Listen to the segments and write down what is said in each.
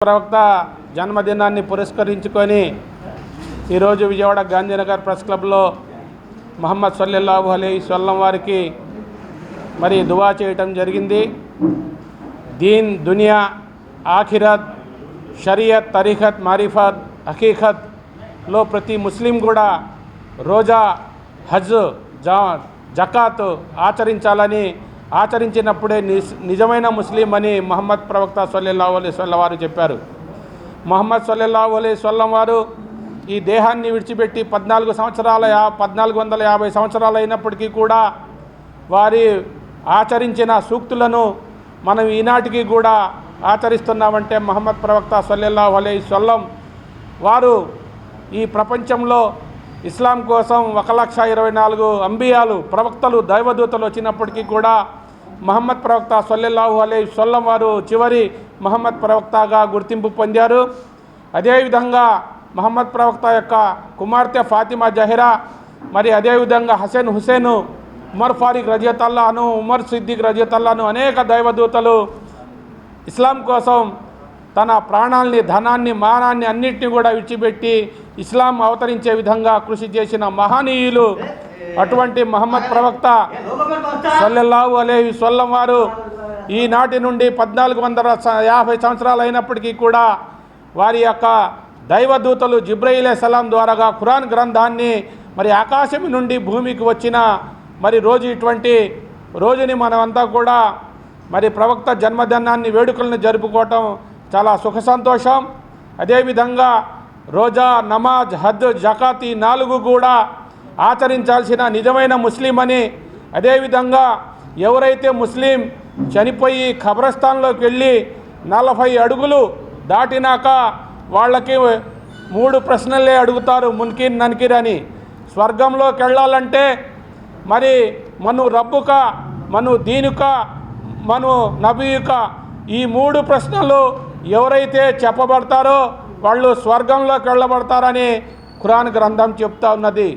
ప్రవక్త జన్మదినాన్ని పురస్కరించుకొని ఈరోజు విజయవాడ గాంధీనగర్ ప్రెస్ క్లబ్లో ముహమ్మద్ సల్లల్లాహు అలైహి వసల్లం వారికి మరి దువా చేయటం జరిగింది. దీన్, దునియా, ఆఖిరత్, షరియత్, తరీఖత్, మారిఫత్, హకీకత్లో ప్రతి ముస్లిం కూడా రోజా, హజ్, జకాత్ ఆచరించాలని, ఆచరించినప్పుడే నిజమైన ముస్లిం అని ముహమ్మద్ ప్రవక్త సల్లల్లాహు అలైహి వసల్లం వారు చెప్పారు. ముహమ్మద్ సల్లల్లాహు అలైహి వసల్లం వారు ఈ దేహాన్ని విడిచిపెట్టి 1450 సంవత్సరాలు అయినప్పటికీ కూడా వారి ఆచరించిన సూక్తులను మనం ఈనాటికి కూడా ఆచరిస్తున్నామంటే ముహమ్మద్ ప్రవక్త సల్లల్లాహు అలైహి వసల్లం వారు ఈ ప్రపంచంలో ఇస్లాం కోసం 1,24,000 అంబియాలు, ప్రవక్తలు, దైవదూతలు వచ్చినప్పటికీ కూడా ముహమ్మద్ ప్రవక్త సల్లల్లాహు అలైహి వసల్లం వారు చివరి ముహమ్మద్ ప్రవక్తగా గుర్తింపు పొందారు. అదేవిధంగా ముహమ్మద్ ప్రవక్త యొక్క కుమార్తె ఫాతిమా జహరా, మరి అదేవిధంగా హసన్, హుసేను, ఉమర్ ఫారూక్ రజియతల్లాహు, ఉమర్ సిద్దిక్ రజియతల్లాహు అనేక దైవదూతలు ఇస్లాం కోసం తన ప్రాణాల్ని, ధనాన్ని, మానాన్ని అన్నింటినీ కూడా విడిచిపెట్టి ఇస్లాం అవతరించే విధంగా కృషి చేసిన మహనీయులు. అటువంటి ముహమ్మద్ ప్రవక్త సల్లల్లాహు అలైహి వసల్లం వారు ఈనాటి నుండి 1450 సంవత్సరాలు అయినప్పటికీ కూడా వారి యొక్క దైవదూతలు జిబ్రయీల్ అలైహిస్సలాం ద్వారాగా ఖురాన్ గ్రంథాన్ని మరి ఆకాశం నుండి భూమికి వచ్చిన మరి రోజు, ఇటువంటి రోజుని మనమంతా కూడా మరి ప్రవక్త జన్మదినాన్ని వేడుకలను జరుపుకోవటం చాలా సుఖ సంతోషం. అదేవిధంగా రోజా, నమాజ్, హజ్, జకాత్ ఈ 4 కూడా ఆచరించాల్సిన నిజమైన ముస్లిం అని, అదేవిధంగా ఎవరైతే ముస్లిం చనిపోయి ఖబరస్థాన్లోకి వెళ్ళి 40 అడుగులు దాటినాక వాళ్ళకి 3 ప్రశ్నలే అడుగుతారు, మున్కిర్, నన్కిర్ అని. స్వర్గంలోకి వెళ్ళాలంటే మరి మను రబ్బుక, మను దీనుక, మను నబీయుక, ఈ 3 ప్రశ్నలు ఎవరైతే చెప్పబడతారో వాళ్ళు స్వర్గంలోకి వెళ్ళబడతారని ఖురాన్ గ్రంథం చెప్తా ఉన్నది.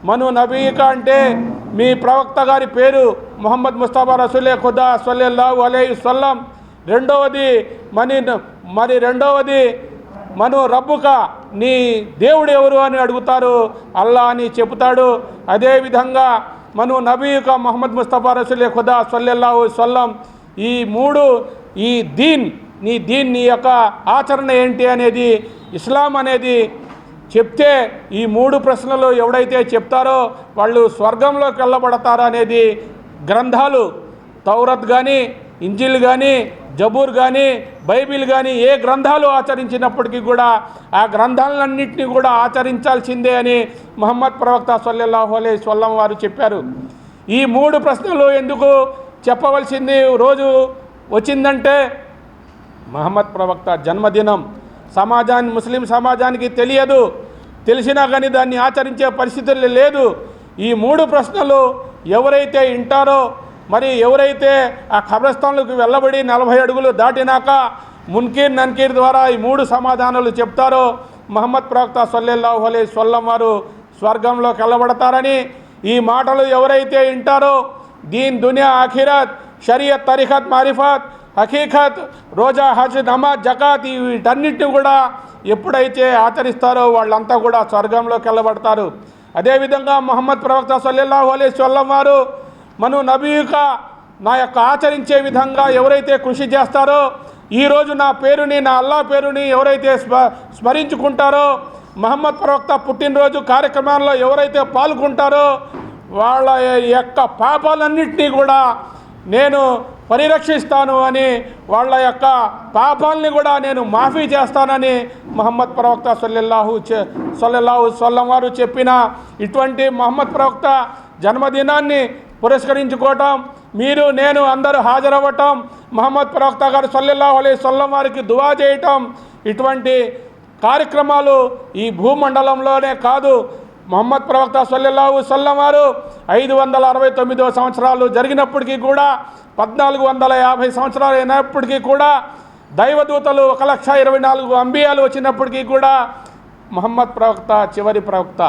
మను నబీయుక అంటే మీ ప్రవక్త గారి పేరు ముహమ్మద్ ముస్తఫా రసూలే ఖుదా సల్లల్లాహు అలైహి వసల్లం. రెండవది మను రబ్బుక, నీ దేవుడు ఎవరు అని అడుగుతారు, అల్లా అని చెబుతాడు. అదేవిధంగా మను నబీయుక ముహమ్మద్ ముస్తఫా రసూలే ఖుదా సల్లల్లాహు అలైహి వసల్లం. ఈ 3 ఈ దీన్, నీ యొక్క ఆచరణ ఏంటి అనేది, ఇస్లాం అనేది చెప్తే ఈ 3 ప్రశ్నలు ఎవడైతే చెప్తారో వాళ్ళు స్వర్గంలోకి వెళ్ళబడతారు అనేది గ్రంథాలు, తౌరత్ కానీ, ఇంజిల్ కానీ, జబూర్ కానీ, బైబిల్ కానీ ఏ గ్రంథాలు ఆచరించినప్పటికీ కూడా ఆ గ్రంథాలన్నింటినీ కూడా ఆచరించాల్సిందే అని ముహమ్మద్ ప్రవక్త సల్లల్లాహు అలైహి వసల్లం వారు చెప్పారు. ఈ 3 ప్రశ్నలు ఎందుకు చెప్పవలసింది రోజు వచ్చిందంటే ముహమ్మద్ ప్రవక్త జన్మదినం ముస్లిం సమాజానికి తెలియదు, తెలిసినా కానీ దాన్ని ఆచరించే పరిస్థితులు లేదు. ఈ 3 ప్రశ్నలు ఎవరైతే వింటారో, మరి ఎవరైతే ఆ ఖబరస్థాన్లకు వెళ్ళబడి 40 అడుగులు దాటినాక మున్కిర్, నన్కిర్ ద్వారా ఈ 3 సమాధానాలు చెప్తారో ముహమ్మద్ ప్రవక్త సల్లల్లాహు అలైహి వసల్లం వారు స్వర్గంలోకి వెళ్ళబడతారని, ఈ మాటలు ఎవరైతే వింటారో దీన్, దునియా, ఆఖిరత్, షరియత్, తరీఖత్, మారిఫత్, హకీకత్, రోజా, హజ్, నమాజ్, జకాత్ వీటన్నిటిని కూడా ఎప్పుడైతే ఆచరిస్తారో వాళ్ళంతా కూడా స్వర్గంలోకి వెళ్ళబడతారు. అదేవిధంగా ముహమ్మద్ ప్రవక్త సల్లల్లాహు అలైహి వసల్లం వారు మను నబీయుక, నా యొక్క ఆచరించే విధంగా ఎవరైతే కృషి చేస్తారో, ఈరోజు నా పేరుని, నా అల్లా పేరుని ఎవరైతే స్మరించుకుంటారో, ముహమ్మద్ ప్రవక్త పుట్టినరోజు కార్యక్రమాల్లో ఎవరైతే పాల్గొంటారో వాళ్ళ యొక్క పాపాలన్నింటినీ కూడా నేను పరిరక్షిస్తాను అని, వాళ్ళ యొక్క పాపాలని కూడా నేను మాఫీ చేస్తానని ముహమ్మద్ ప్రవక్త సల్లల్లాహు వసల్లం వారు చెప్పిన ఇటువంటి ముహమ్మద్ ప్రవక్త జన్మదినాన్ని పురస్కరించుకోవటం, మీరు నేను అందరూ హాజరవ్వటం, ముహమ్మద్ ప్రవక్త గారు సల్లల్లాహు అలైహి వసల్లం వారికి దువా చేయటం, ఇటువంటి కార్యక్రమాలు ఈ భూమండలంలోనే కాదు, ముహమ్మద్ ప్రవక్త సల్లల్లాహు అలైహి వసల్లం వారు 569వ సంవత్సరాలు జరిగినప్పటికీ కూడా, 1450 సంవత్సరాలు అయినప్పటికీ కూడా, దైవదూతలు 1,24,000 అంబియాలు వచ్చినప్పటికీ కూడా ముహమ్మద్ ప్రవక్త చివరి ప్రవక్త.